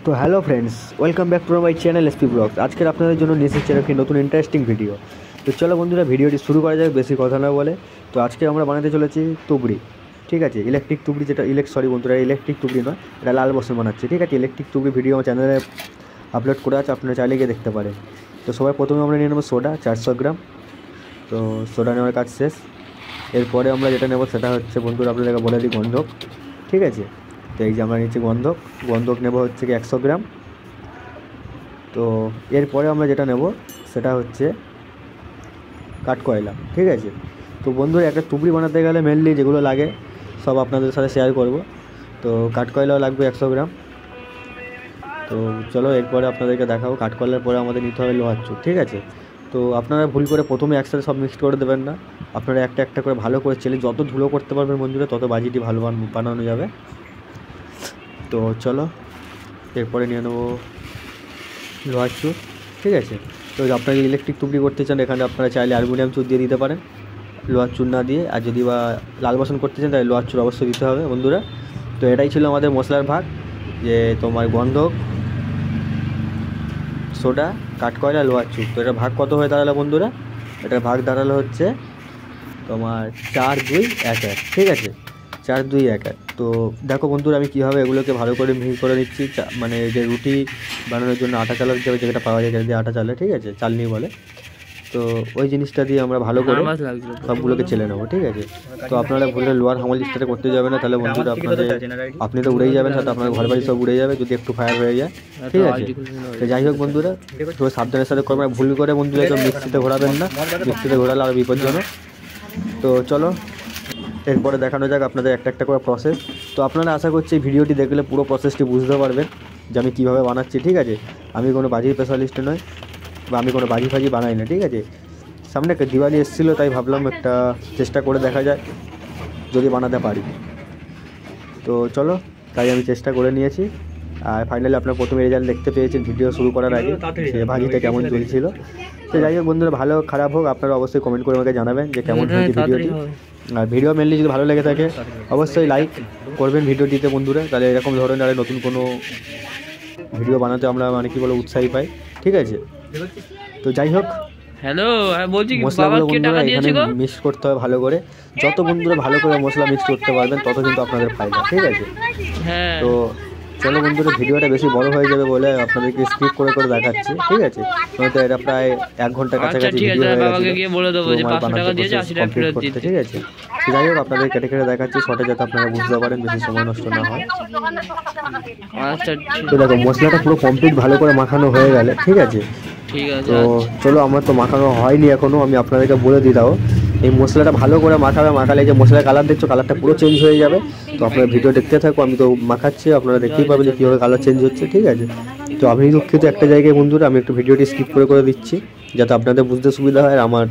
তো hello friends, welcome back to my channel SP blogs. আজকের আপনাদের জন্য নিয়ে এসেছি একটি নতুন ইন্টারেস্টিং ভিডিও। তো চলো বন্ধুরা, ভিডিওটি শুরু করা যাক বেশি কথা না বলে। তো আজকে আমরা বানাতে চলেছি তুবড়ি, ঠিক আছে? ইলেকট্রিক তুবড়ি, যেটা বন্ধুরা, ইলেকট্রিক তুবড়ি নয়, এটা লাল বসে বানাচ্ছে, ঠিক আছে? ইলেকট্রিক তুবড়ি ভিডিও আমার চ্যানেলে আপলোড করে আছে, আপনারা চাইলে গিয়ে দেখতে পারেন। তো সবাই প্রথমে আমরা নিয়ে নেবো সোডা 400 গ্রাম। তো সোডা নেওয়ার কাজ শেষ। এরপরে আমরা যেটা নেব সেটা হচ্ছে বন্ধুরা, আপনাদেরকে বলে দিই, গন্ধক, ঠিক আছে? তো এই যে আমরা নিচ্ছি গন্ধক নেব হচ্ছে কি 100 গ্রাম। তো এরপরে আমরা যেটা নেব সেটা হচ্ছে কাঠকয়লা, ঠিক আছে? তো বন্ধুরা, একটা তুবড়ি বানাতে গেলে মেনলি যেগুলো লাগে সব আপনাদের সাথে শেয়ার করব। তো কাঠকয়লাও লাগবে 100 গ্রাম। তো চলো এরপরে আপনাদেরকে দেখাবো। কাঠকয়লার পরে আমাদের নিতে হবে লোহার চুন, ঠিক আছে? তো আপনারা ভুল করে প্রথমে একসাথে সব মিক্সড করে দেবেন না, আপনারা একটা একটা করে ভালো করে চেলে যত ধুলো করতে পারবেন বন্ধুরা, তত বাজিটি ভালো বানানো যাবে। তো চলো এরপরে নিয়ে নেবো লোহার চুন, ঠিক আছে? তো আপনারা যদি ইলেকট্রিক তুবড়ি করতে চান, এখানে আপনারা চাইলে অ্যালুমিনিয়াম চুন দিয়ে দিতে পারেন, লোহার চুন না দিয়ে। আর যদি বা লাল বাসন করতে চান তাহলে লোহার চুন অবশ্যই দিতে হবে বন্ধুরা। তো এটাই ছিল আমাদের মশলার ভাগ, যে তোমার গন্ধক, সোডা, কাঠকয়লা, লোহার চুন। তো এটা ভাগ কত হয়ে দাঁড়ালো বন্ধুরা? এটার ভাগ দাঁড়ালো হচ্ছে তোমার 4-2-1-1, ঠিক আছে? 4-2-1-1। তো দেখো বন্ধুরা, আমি কীভাবে এগুলোকে ভালো করে মিহি করে নিচ্ছি। মানে যে রুটি বানানোর জন্য আটা চালের যেটা পাওয়া যায়, যেটা আটা চালে, ঠিক আছে? চালনি বলে। তো ওই জিনিসটা দিয়ে আমরা ভালো করে সবগুলোকে চেলে নেবো, ঠিক আছে? তো আপনারা ভুলে লোয়ার হামাল স্টারে করতে যাবে না, তাহলে বন্ধুরা আপনি তো উড়েই যাবেন, সাথে আপনার ঘর বাড়ি সব উড়ে যাবে যদি একটু ফায়ার হয়ে যায়, ঠিক আছে? তো যাই হোক বন্ধুরা, তো সাবধানের সাথে করবেন, ভুল করে বন্ধুরা একদম মিক্সিতে ঘোরাবেন না, মিক্সিতে ঘোরালে আরও বিপজ্জনক। তো চলো এরপরে দেখানো যাক আপনাদের একটা একটা করে প্রসেস। তো আপনারা আশা করছি এই ভিডিওটি দেখলে পুরো প্রসেসটি বুঝতে পারবেন যে আমি কীভাবে বানাচ্ছি, ঠিক আছে? আমি কোনো বাজির স্পেশালিস্ট নয়, বা আমি কোনো বাজি ফাজি বানাই না, ঠিক আছে? সামনে একটা দিওয়ালি এসেছিলো, তাই ভাবলাম একটা চেষ্টা করে দেখা যায় যদি বানাতে পারি। তো চলো, তাই আমি চেষ্টা করে নিয়েছি। আর ফাইনালি আপনার প্রথমে রেজাল্ট দেখতে পেয়েছেন ভিডিও শুরু করার আগে, সে ভাজিটা কেমন চলছিল। তো যাই হোক বন্ধুরা, ভালো খারাপ হোক, আপনারা অবশ্যই কমেন্ট করে আমাকে জানাবেন যে কেমন হয়েছে ভিডিওটি। আর ভিডিও মেনলি যদি ভালো লেগে থাকে অবশ্যই লাইক করবেন ভিডিওটিতে বন্ধুরা, তাহলে এরকম ধরনের আর নতুন কোনো ভিডিও বানাতে আমরা মানে কি বলে উৎসাহী পাই, ঠিক আছে? তো যাই হোক, হ্যালো, বলছি মশলাগুলো বন্ধুরা এখানে মিক্স করতে হবে ভালো করে। যত বন্ধুরা ভালো করে মশলা মিক্স করতে পারবেন তত কিন্তু আপনাদের ফায়দা, ঠিক আছে? হ্যাঁ। তো চলো বন্ধুরা, ভিডিওটা বেশি বড় হয়ে যাবে বলে আপনাদেরকে স্কিপ করে করে দেখাচ্ছি, ঠিক আছে? তো এটা প্রায় 1 ঘন্টার কাছাকাছি ভিডিও হয়ে গেছে, ঠিক আছে? যাই হোক, আপনাদের কেটে কেটে দেখাচ্ছি শর্টে, যাতে আপনারা বুঝতে পারেন, বেশি সময় নষ্ট না হয়। তো দেখো, মশলাটা পুরো কমপ্লিট ভালো করে মাখানো হয়ে গেলে, ঠিক আছে? তো চলো, আমার তো মাখানো হয়নি এখনও, আমি আপনাদেরকে বলে দিই। দাও, এই মশলাটা ভালো করে মাখালে যে মশলার কালার দেখছো, কালারটা পুরো চেঞ্জ হয়ে যাবে। তো আপনারা ভিডিও দেখতে থাকো, আমি তো মাখাচ্ছি, আপনারা দেখতেই পাবেন যে কীভাবে কালার চেঞ্জ হচ্ছে, ঠিক আছে? তো আমি দুঃখিত একটা জায়গায় বন্ধুরা, আমি একটু ভিডিওটি স্কিপ করে করে দিচ্ছি, যাতে আপনাদের বুঝতে সুবিধা হয়, আর আমার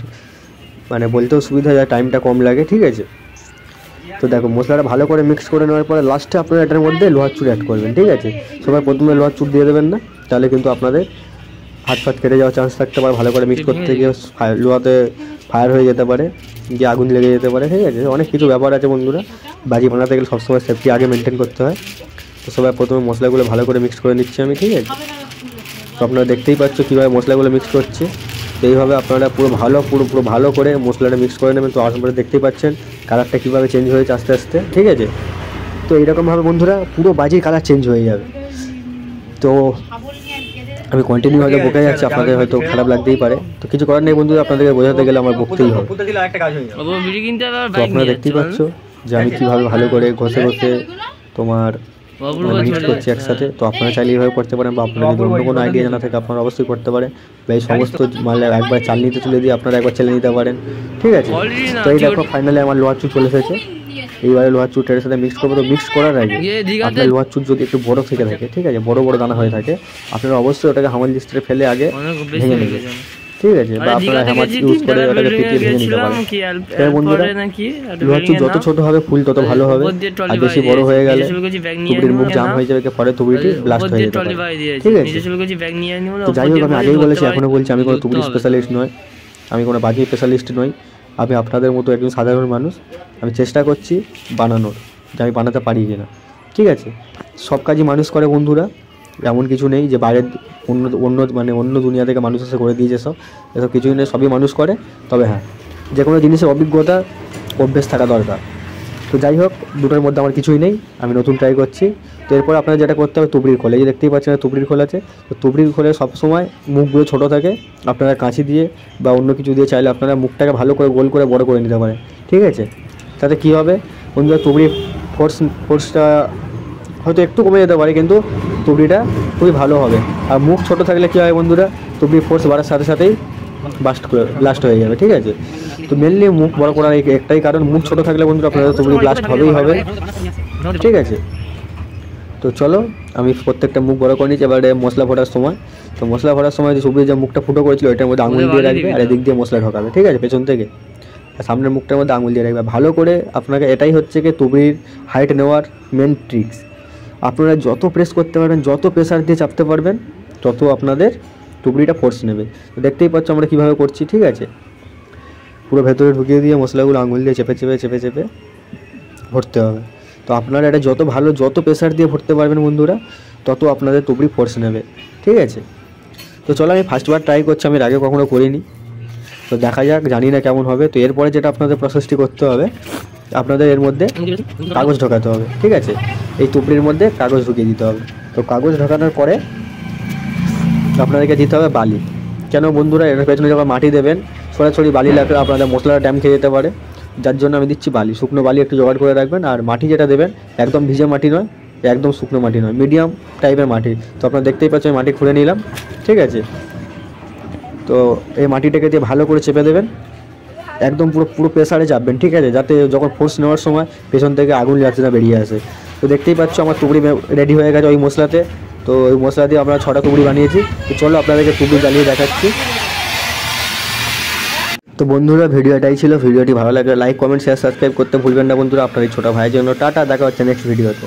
মানে বলতেও সুবিধা হয়, টাইমটা কম লাগে, ঠিক আছে? তো দেখো, মশলাটা ভালো করে মিক্স করে নেওয়ার পরে লাস্টে আপনারা এটার মধ্যে লোহার চুন অ্যাড করবেন, ঠিক আছে? সবাই প্রথমে লোহার চুন দিয়ে দেবেন না, তাহলে কিন্তু আপনাদের হাত ফাত কেটে যাওয়ার চান্স থাকতে পারে। ভালো করে মিক্স করতে গিয়ে লোহাতে ফায়ার হয়ে যেতে পারে, গিয়ে আগুন লেগে যেতে পারে, ঠিক আছে? অনেক কিছু ব্যাপার আছে বন্ধুরা, বাজি বানাতে গেলে সবসময় সেফটি আগে মেনটেন করতে হয়। তো সবাই প্রথমে মশলাগুলো ভালো করে মিক্স করে নিচ্ছি আমি, ঠিক আছে? তো আপনারা দেখতেই পাচ্ছ কীভাবে মশলাগুলো মিক্স করছে। তো এইভাবে আপনারা পুরো ভালো করে মশলাটা মিক্স করে নেবেন। তো আসলে দেখতেই পাচ্ছেন কালারটা কীভাবে চেঞ্জ হয়েছে আস্তে আস্তে, ঠিক আছে? তো এইরকমভাবে বন্ধুরা পুরো বাজির কালার চেঞ্জ হয়ে যাবে। তো আমি কন্টিনিউ হয়তো বকে যাচ্ছি, আপনাদের হয়তো খারাপ লাগতেই পারে, তো কিছু করার নেই বন্ধুরা, আপনাদেরকে বোঝাতে গেলে আমার বকতেই হবে। তো আপনারা দেখতেই পাচ্ছ যে আমি কীভাবে ভালো করে ঘষে তোমার মিক্স করছি একসাথে। তো আপনারা চাইলে এইভাবে করতে পারেন, বা আপনারা যদি অন্য কোনো আইডিয়া জানা থাকে আপনারা অবশ্যই করতে পারেন, বা এই সমস্ত মালে একবার চালনিতে তুলে দিয়ে আপনারা একবার চেলে নিতে পারেন, ঠিক আছে? তো এই দেখো, ফাইনালি আমার লোহার চুন চলে এসেছে। এইবারে লোহার চুটের সাথে মিক্স করবো। তো মিক্স করার আগে আপনার লোহার চুট যদি একটু বড় থেকে থাকে, ঠিক আছে, বড় বড় দানা হয়ে থাকে, আপনারা অবশ্যই ওটাকে হামাল ডিস্ট্রে ফেলে আগে ভেঙে নেবেন, ঠিক আছে? বা আপনারা হ্যামার ইউজ করে ওটাকে পিটিয়ে ভেঙে নিতে পারেন। তাই বন্ধুরা, লোহার চুট যত ছোট হবে ফুল তত ভালো হবে, আর বেশি বড় হয়ে গেলে তুবড়ির মুখ জাম হয়ে যাবে, পরে তুবড়িটি ব্লাস্ট হয়ে যেতে পারে, ঠিক আছে? তো যাই হোক, আমি আগেই বলেছি, এখনো বলছি, আমি কোনো তুবড়ি স্পেশালিস্ট নয়, আমি কোনো বাজি স্পেশালিস্ট নই, আমি আপনাদের মতো একজন সাধারণ মানুষ। আমি চেষ্টা করছি বানানোর, যে আমি বানাতে পারি কিনা। ঠিক আছে। সব কাজই মানুষ করে বন্ধুরা, এমন কিছু নেই যে বাইরের অন্য দুনিয়া থেকে মানুষ এসে করে দিয়েছে এসব কিছুই নেই, সবই মানুষ করে। তবে হ্যাঁ, যে কোনো জিনিসের অভিজ্ঞতা অভ্যেস থাকা দরকার। তো যাই হোক, দুটোর মধ্যে আমার কিছুই নেই, আমি নতুন ট্রাই করছি। তো এরপর আপনারা যেটা করতে হবে, তুবড়ির খোল, এই যে দেখতেই পাচ্ছেন তুবড়ির খোল আছে। তো তুবড়ির খোলে সবসময় মুখগুলো ছোটো থাকে, আপনারা কাঁচি দিয়ে বা অন্য কিছু দিয়ে চাইলে আপনারা মুখটাকে ভালো করে গোল করে বড় করে নিতে পারেন, ঠিক আছে। তাতে কী হবে বন্ধুরা, তুবড়ির ফোর্সটা হয়তো একটু কমে যেতে পারে, কিন্তু তুবড়িটা খুবই ভালো হবে। আর মুখ ছোটো থাকলে কী হয় বন্ধুরা, তুবড়ির ফোর্স বাড়ার সাথে সাথেই ব্লাস্ট হয়ে যাবে, ঠিক আছে। তো মেনলি মুখ বড় করার একটাই কারণ, মুখ ছোটো থাকলে বন্ধুরা আপনাদের তুবড়ি ব্লাস্ট হবেই হবে, ঠিক আছে। তো চলো আমি প্রত্যেকটা মুখ বড় করে নিচ্ছি। এবারে মশলা ফোটার সময়, তো মশলা ফোটার সময় যে তুবড়ি যে মুখটা ফুটো করেছিল ওইটার মধ্যে আঙুল দিয়ে রাখবে, আর এদিক দিয়ে মশলা ঢোকাবে, ঠিক আছে, পেছন থেকে। আর সামনের মুখটার মধ্যে আঙুল দিয়ে রাখবে ভালো করে। আপনাকে এটাই হচ্ছে কি তুবড়ির হাইট নেওয়ার মেন ট্রিক্স। আপনারা যত প্রেস করতে পারবেন, যত প্রেসার দিয়ে চাপতে পারবেন, তত আপনাদের তুবড়িটা ফোর্স নেবে। তো দেখতেই পাচ্ছ আমরা কীভাবে করছি, ঠিক আছে। পুরো ভেতরে ঢুকিয়ে দিয়ে মশলাগুলো আঙুল দিয়ে চেপে চেপে চেপে চেপে ভরতে হবে। তো আপনারা এটা যত প্রেসার দিয়ে ভরতে পারবেন বন্ধুরা, তত আপনাদের তুবড়ি ফোর্স নেবে, ঠিক আছে। তো চলো আমি ফার্স্টবার ট্রাই করছি, আমি এর আগে কখনো করিনি, তো দেখা যাক, জানি না কেমন হবে। তো এরপরে যেটা আপনাদের প্রসেসটি করতে হবে, আপনাদের এর মধ্যে কাগজ ঢোকাতে হবে, ঠিক আছে। এই তুবড়ির মধ্যে কাগজ ঢুকিয়ে দিতে হবে। তো কাগজ ঢোকানোর পরে আপনাদেরকে দিতে হবে বালি। কেন বন্ধুরা, এর পেছনে যখন মাটি দেবেন, সরাসরি বালি লাগলে আপনাদের মশলাটা ড্যাম খেয়ে যেতে পারে, যার জন্য আমি দিচ্ছি বালি। শুকনো বালি একটু জোগাড় করে রাখবেন। আর মাটি যেটা দেবেন, একদম ভিজে মাটি নয়, একদম শুকনো মাটি নয়, মিডিয়াম টাইপের মাটি। তো আপনারা দেখতেই পাচ্ছেন আমি মাটি খুঁড়ে নিলাম, ঠিক আছে। তো এই মাটিটাকে দিয়ে ভালো করে চেপে দেবেন, একদম পুরো প্রেসারে চাপবেন, ঠিক আছে, যাতে যখন ফোর্স নেওয়ার সময় পেছন থেকে আগুন যাচ্ছে না বেরিয়ে আসে। তো দেখতেই পাচ্ছ আমার তুবড়ি রেডি হয়ে গেছে ওই মশলাতে। তো ওই মশলা দিয়ে আমরা 6টা তুবড়ি বানিয়েছি। তো চলো আপনাদেরকে তুবড়ি জ্বালিয়ে দেখাচ্ছি। তো বন্ধুরা, ভিডিও এটাই ছিল। ভিডিওটি ভালো লাগলে লাইক, কমেন্ট, শেয়ার, সাবস্ক্রাইব করতে ভুলবেন না বন্ধুরা। আপনার এই ছোটো ভাইয়ের জন্য টাটা, দেখা হচ্ছে নেক্সট ভিডিওতে।